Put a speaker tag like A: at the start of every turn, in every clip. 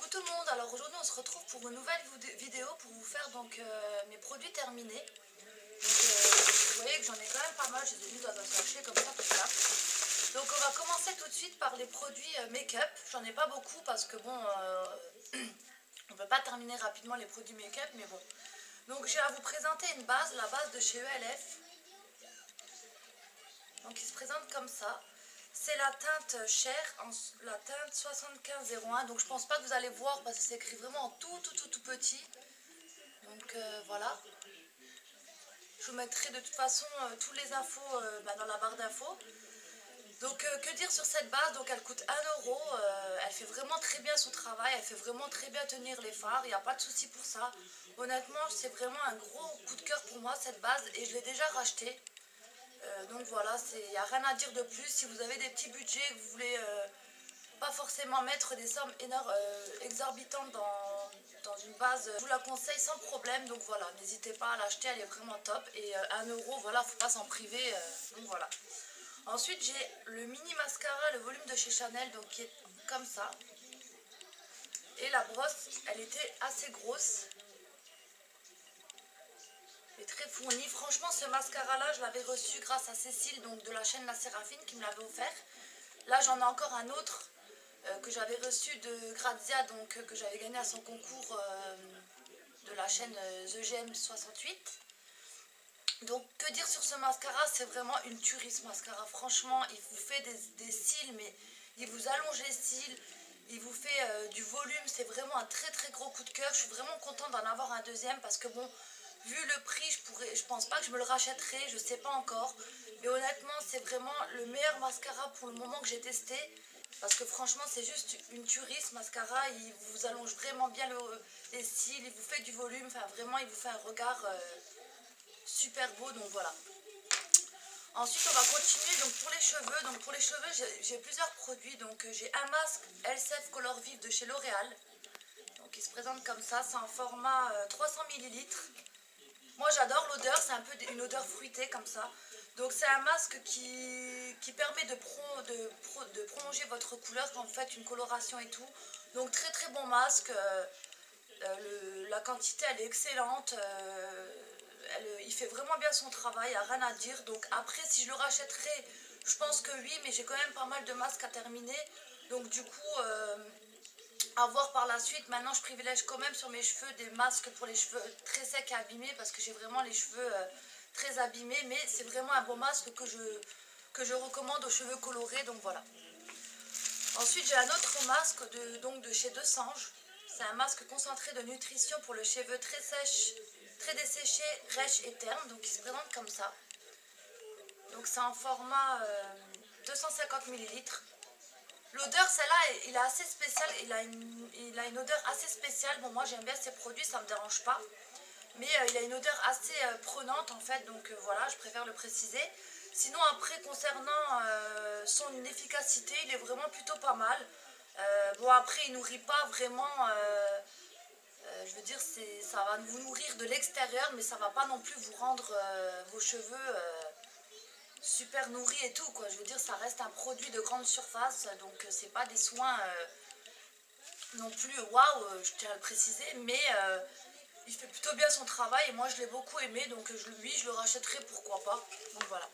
A: Tout le monde, alors aujourd'hui on se retrouve pour une nouvelle vidéo pour vous faire donc mes produits terminés. Donc vous voyez que j'en ai quand même pas mal, je les ai mis dans un sachet comme ça, tout ça. Donc on va commencer tout de suite par les produits make-up. J'en ai pas beaucoup parce que bon, on peut pas terminer rapidement les produits make-up, mais bon. Donc j'ai à vous présenter une base, la base de chez ELF. Donc il se présente comme ça. C'est la teinte Cher, la teinte 7501. Donc je pense pas que vous allez voir parce que c'est écrit vraiment en tout petit. Donc voilà. Je vous mettrai de toute façon tous les infos dans la barre d'infos. Donc que dire sur cette base? Donc elle coûte 1 €. Elle fait vraiment très bien son travail. Elle fait vraiment très bien tenir les fards. Il n'y a pas de souci pour ça. Honnêtement, c'est vraiment un gros coup de cœur pour moi cette base et je l'ai déjà rachetée. Donc voilà, il n'y a rien à dire de plus. Si vous avez des petits budgets, que vous voulez pas forcément mettre des sommes exorbitantes dans une base, je vous la conseille sans problème. Donc voilà, n'hésitez pas à l'acheter, elle est vraiment top. Et 1 €, voilà, faut pas s'en priver. Donc voilà. Ensuite, j'ai le mini mascara, le volume de chez Chanel, donc qui est comme ça. Et la brosse, elle était assez grosse. Et très fournie. Franchement, ce mascara-là, je l'avais reçu grâce à Cécile, donc de la chaîne La Séraphine, qui me l'avait offert. Là, j'en ai encore un autre que j'avais reçu de Grazia, donc que j'avais gagné à son concours de la chaîne The Gem 68. Donc, que dire sur ce mascara? C'est vraiment une tuerie, ce mascara. Franchement, il vous fait des cils, mais il vous allonge les cils. Il vous fait du volume. C'est vraiment un très gros coup de cœur. Je suis vraiment contente d'en avoir un deuxième parce que bon, vu le prix, je pense pas que je me le rachèterai, je sais pas encore. Mais honnêtement, c'est vraiment le meilleur mascara pour le moment que j'ai testé. Parce que franchement, c'est juste une tuerie ce mascara. Il vous allonge vraiment bien les cils, il vous fait du volume. Enfin, vraiment, il vous fait un regard super beau. Donc voilà. Ensuite, on va continuer donc pour les cheveux. Donc pour les cheveux, j'ai plusieurs produits. Donc j'ai un masque Elseve Color Vive de chez L'Oréal. Donc il se présente comme ça. C'est en format 300 ml. Moi j'adore l'odeur, c'est un peu une odeur fruitée comme ça. Donc c'est un masque qui permet de prolonger votre couleur quand vous faites une coloration et tout. Donc très bon masque. La quantité elle est excellente. Il fait vraiment bien son travail, il n'y a rien à dire. Donc après si je le rachèterai, je pense que oui, mais j'ai quand même pas mal de masques à terminer. Donc du coup... à voir par la suite. Maintenant je privilège quand même sur mes cheveux des masques pour les cheveux très secs et abîmés parce que j'ai vraiment les cheveux très abîmés, mais c'est vraiment un beau masque que je recommande aux cheveux colorés. Donc voilà. Ensuite j'ai un autre masque de chez Desange. C'est un masque concentré de nutrition pour le cheveu très sèche, très desséché, rêche et terne. Donc il se présente comme ça. Donc c'est en format 250 ml. L'odeur, celle-là, il est assez spécial, il a une odeur assez spéciale. Bon, moi j'aime bien ces produits, ça me dérange pas. Mais il a une odeur assez prenante en fait, donc voilà, je préfère le préciser. Sinon après, concernant son efficacité, il est vraiment plutôt pas mal. Bon après, il nourrit pas vraiment, je veux dire, ça va vous nourrir de l'extérieur, mais ça va pas non plus vous rendre vos cheveux... super nourri et tout quoi, je veux dire ça reste un produit de grande surface, donc c'est pas des soins non plus waouh, je tiens à le préciser, mais il fait plutôt bien son travail et moi je l'ai beaucoup aimé, donc lui je le rachèterai, pourquoi pas. Donc voilà.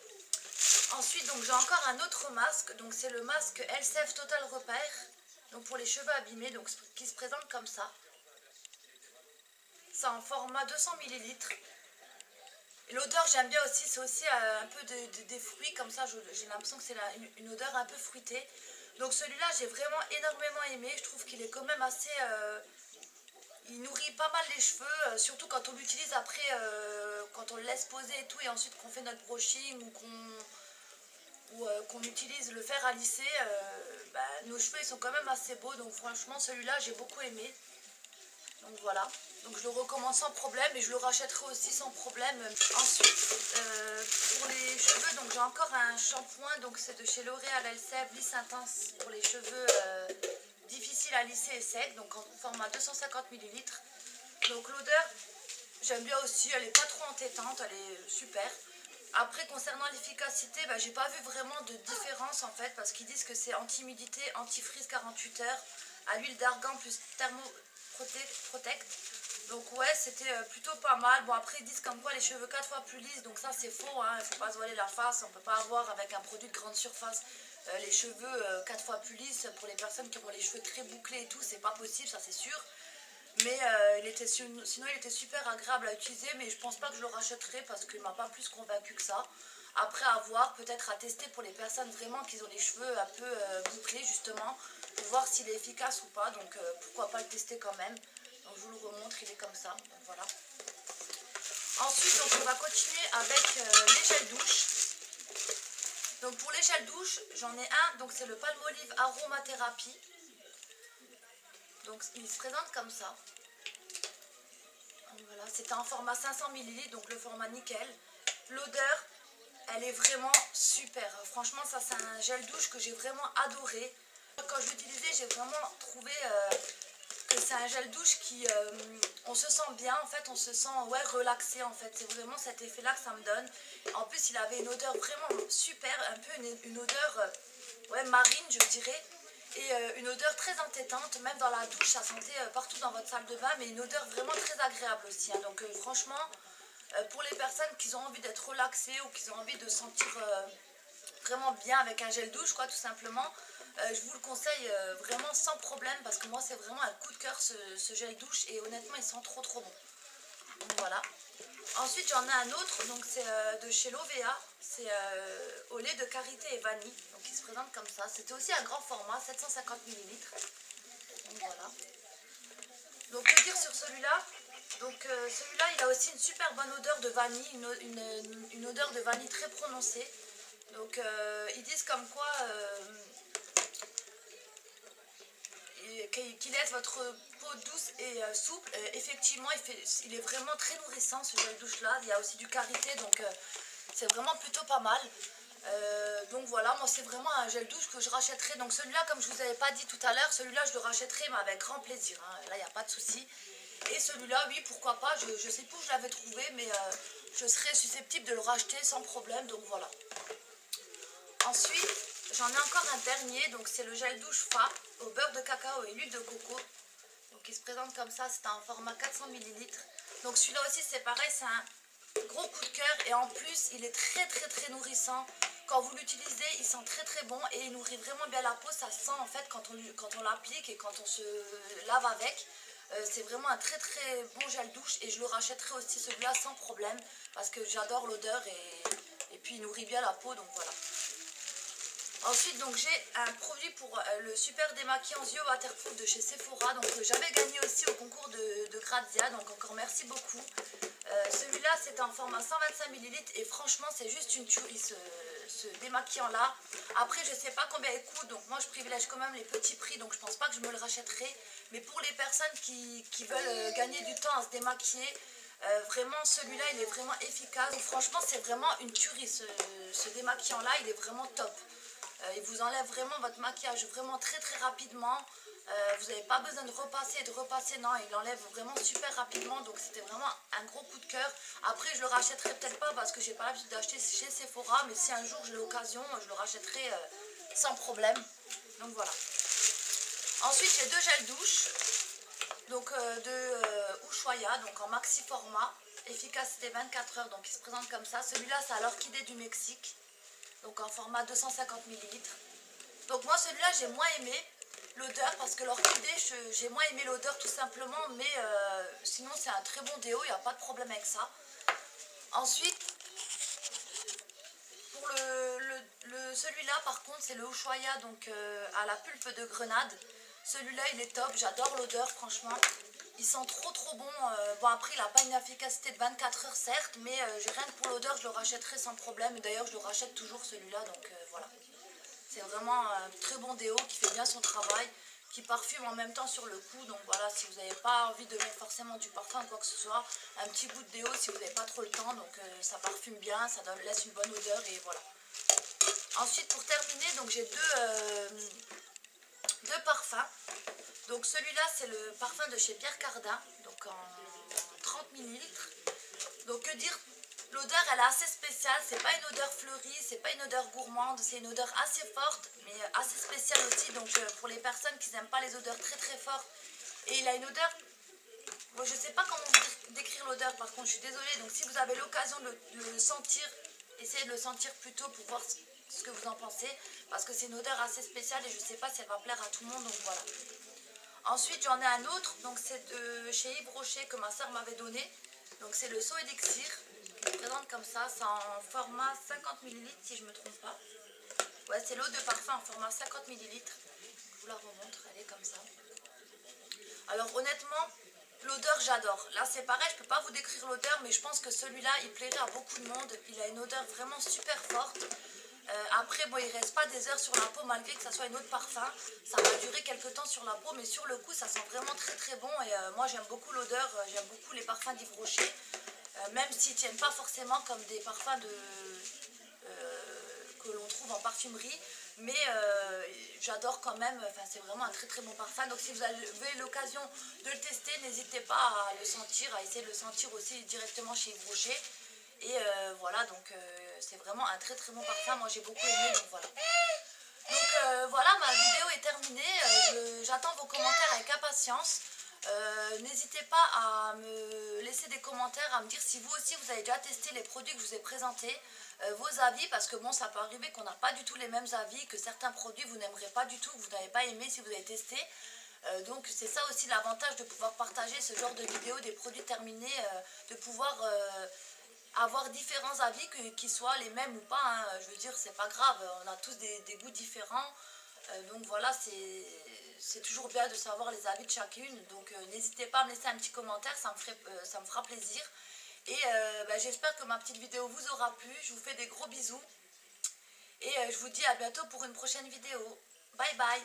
A: Ensuite donc j'ai encore un autre masque, donc c'est le masque Elseve Total Repair, donc pour les cheveux abîmés, donc qui se présente comme ça. C'est en format 200 ml. L'odeur j'aime bien aussi, c'est aussi un peu des fruits comme ça, j'ai l'impression que c'est une odeur un peu fruitée. Donc celui-là j'ai vraiment énormément aimé, je trouve qu'il est quand même assez... il nourrit pas mal les cheveux, surtout quand on l'utilise après, quand on le laisse poser et tout, et ensuite qu'on fait notre brushing ou qu'on utilise le fer à lisser, nos cheveux ils sont quand même assez beaux, donc franchement celui-là j'ai beaucoup aimé. Donc voilà. Donc je le recommande sans problème et je le rachèterai aussi sans problème. Ensuite, pour les cheveux, donc j'ai encore un shampoing, donc c'est de chez L'Oréal Elseve, lisse intense pour les cheveux difficiles à lisser et secs, donc en format 250 ml. Donc l'odeur, j'aime bien aussi, elle n'est pas trop entêtante, elle est super. Après, concernant l'efficacité, j'ai pas vu vraiment de différence en fait, parce qu'ils disent que c'est anti-humidité, anti-frizz 48 heures, à l'huile d'argan plus thermoprotect. Donc ouais, c'était plutôt pas mal. Bon, après ils disent comme quoi les cheveux 4 fois plus lisses, donc ça c'est faux, hein. Il faut pas se voiler la face, on peut pas avoir avec un produit de grande surface les cheveux 4 fois plus lisses. Pour les personnes qui ont les cheveux très bouclés et tout, c'est pas possible, ça c'est sûr. Mais sinon il était super agréable à utiliser, mais je pense pas que je le rachèterai parce qu'il m'a pas plus convaincu que ça. Après à voir, peut-être à tester pour les personnes vraiment qui ont les cheveux un peu bouclés justement, pour voir s'il est efficace ou pas, donc pourquoi pas le tester quand même. Donc je vous le remontre, il est comme ça, donc voilà. Ensuite donc, on va continuer avec les gels douche. Donc pour les gels douche, j'en ai un, donc c'est le Palmolive Aromathérapie. Donc il se présente comme ça. Voilà, c'était en format 500 ml, donc le format nickel. L'odeur, elle est vraiment super. Franchement, ça c'est un gel douche que j'ai vraiment adoré. Quand je l'utilisais, j'ai vraiment trouvé que c'est un gel douche qui, on se sent bien, en fait, on se sent relaxé en fait. C'est vraiment cet effet-là que ça me donne. En plus, il avait une odeur vraiment super, un peu une odeur marine, je dirais. Et une odeur très entêtante, même dans la douche, ça sentait partout dans votre salle de bain, mais une odeur vraiment très agréable aussi, hein. Donc franchement, pour les personnes qui ont envie d'être relaxées ou qui ont envie de se sentir vraiment bien avec un gel douche, quoi, tout simplement, je vous le conseille vraiment sans problème, parce que moi c'est vraiment un coup de cœur ce gel douche, et honnêtement il sent trop bon. Donc voilà. Ensuite j'en ai un autre, donc c'est de chez L'Ovea, c'est au lait de karité et vanille, donc il se présente comme ça. C'était aussi un grand format, 750 ml. Donc voilà. Donc que dire sur celui-là? Donc celui-là il a aussi une super bonne odeur de vanille, une odeur de vanille très prononcée. Donc ils disent comme quoi qui laisse votre peau douce et souple. Effectivement, il est vraiment très nourrissant ce gel douche là. Il y a aussi du karité, donc c'est vraiment plutôt pas mal. Donc voilà, moi c'est vraiment un gel douche que je rachèterai. Donc celui-là, comme je vous avais pas dit tout à l'heure, celui-là je le rachèterai mais avec grand plaisir, hein. Là il n'y a pas de souci. Et celui-là, oui, pourquoi pas, je sais plus où je l'avais trouvé, mais je serais susceptible de le racheter sans problème, donc voilà. Ensuite, j'en ai encore un dernier, donc c'est le gel douche Fa au beurre de cacao et l'huile de coco. Donc il se présente comme ça, c'est un format 400 ml. Donc celui-là aussi c'est pareil, c'est un gros coup de cœur, et en plus il est très nourrissant. Quand vous l'utilisez, il sent très bon et il nourrit vraiment bien la peau. Ça sent en fait quand on l'applique et quand on se lave avec. C'est vraiment un très bon gel douche, et je le rachèterai aussi celui-là sans problème, parce que j'adore l'odeur et puis il nourrit bien la peau, donc voilà. Ensuite, donc j'ai un produit pour le super démaquillant yeux waterproof de chez Sephora. Donc j'avais gagné aussi au concours de Grazia, donc encore merci beaucoup. Celui-là c'est en format 125 ml et franchement c'est juste une tuerie ce démaquillant là. Après je sais pas combien il coûte, donc moi je privilège quand même les petits prix, donc je pense pas que je me le rachèterai. Mais pour les personnes qui veulent gagner du temps à se démaquiller, vraiment celui-là il est vraiment efficace. Donc, franchement c'est vraiment une tuerie ce démaquillant là, il est vraiment top. Il vous enlève vraiment votre maquillage vraiment très rapidement. Vous n'avez pas besoin de repasser, non, il enlève vraiment super rapidement, donc c'était vraiment un gros coup de cœur. Après je le rachèterai peut-être pas parce que j'ai pas l'habitude d'acheter chez Sephora, mais si un jour j'ai l'occasion, je le rachèterai sans problème. Donc voilà. Ensuite j'ai deux gels douche, donc de Ushuaïa, donc en maxi format, efficacité 24 heures, donc il se présente comme ça. Celui-là c'est à l'orchidée du Mexique, donc en format 250 ml. Donc moi celui-là j'ai moins aimé l'odeur, parce que l'orchidée j'ai moins aimé l'odeur tout simplement, mais sinon c'est un très bon déo, il n'y a pas de problème avec ça. Ensuite pour celui-là par contre c'est le Ushuaïa, donc à la pulpe de grenade. Celui-là il est top, j'adore l'odeur franchement. Il sent trop bon. Bon après il n'a pas une efficacité de 24 heures certes, mais rien que pour l'odeur je le rachèterai sans problème. D'ailleurs je le rachète toujours celui-là, donc voilà. C'est vraiment un très bon déo qui fait bien son travail. qui parfume en même temps sur le cou. Donc voilà, si vous n'avez pas envie de mettre forcément du parfum ou quoi que ce soit, un petit bout de déo si vous n'avez pas trop le temps. Donc ça parfume bien, ça laisse une bonne odeur et voilà. Ensuite pour terminer, donc j'ai deux parfums. Donc celui-là c'est le parfum de chez Pierre Cardin, donc en 30 ml. Donc que dire, l'odeur elle est assez spéciale, c'est pas une odeur fleurie, c'est pas une odeur gourmande, c'est une odeur assez forte mais assez spéciale aussi. Donc pour les personnes qui n'aiment pas les odeurs très très fortes, et il a une odeur, bon, je sais pas comment décrire l'odeur par contre, je suis désolée. Donc si vous avez l'occasion de le sentir, essayez de le sentir plus tôt pour voir ce que vous en pensez, parce que c'est une odeur assez spéciale et je sais pas si elle va plaire à tout le monde, donc voilà. Ensuite j'en ai un autre, donc c'est de chez Yves Rocher que ma soeur m'avait donné. Donc c'est le So Elixir, qui se présente comme ça, c'est en format 50 ml si je ne me trompe pas. Ouais, c'est l'eau de parfum en format 50 ml. Je vous la remontre, elle est comme ça. Alors honnêtement, l'odeur j'adore. Là c'est pareil, je ne peux pas vous décrire l'odeur, mais je pense que celui-là il plairait à beaucoup de monde. Il a une odeur vraiment super forte. Après bon, il ne reste pas des heures sur la peau malgré que ça soit un autre parfum. Ça va durer quelques temps sur la peau, mais sur le coup ça sent vraiment très très bon. Et moi j'aime beaucoup l'odeur, j'aime beaucoup les parfums d'Yves Rocher. Même s'ils ne tiennent pas forcément comme des parfums que l'on trouve en parfumerie, mais j'adore quand même, enfin c'est vraiment un très très bon parfum. Donc si vous avez l'occasion de le tester, n'hésitez pas à le sentir, à essayer de le sentir aussi directement chez Yves Rocher. Et voilà, donc c'est vraiment un très très bon parfum, moi j'ai beaucoup aimé, donc voilà. Donc voilà, ma vidéo est terminée, j'attends vos commentaires avec impatience. N'hésitez pas à me laisser des commentaires, à me dire si vous aussi vous avez déjà testé les produits que je vous ai présentés, vos avis, parce que bon ça peut arriver qu'on n'a pas du tout les mêmes avis, que certains produits vous n'aimerez pas du tout, que vous n'avez pas aimé si vous avez testé. Donc c'est ça aussi l'avantage de pouvoir partager ce genre de vidéos, des produits terminés, de pouvoir avoir différents avis, qu'ils soient les mêmes ou pas, hein. Je veux dire c'est pas grave, on a tous des goûts différents. Donc voilà, c'est toujours bien de savoir les avis de chacune. Donc n'hésitez pas à me laisser un petit commentaire, ça me fera plaisir. Et j'espère que ma petite vidéo vous aura plu. Je vous fais des gros bisous. Et je vous dis à bientôt pour une prochaine vidéo. Bye bye.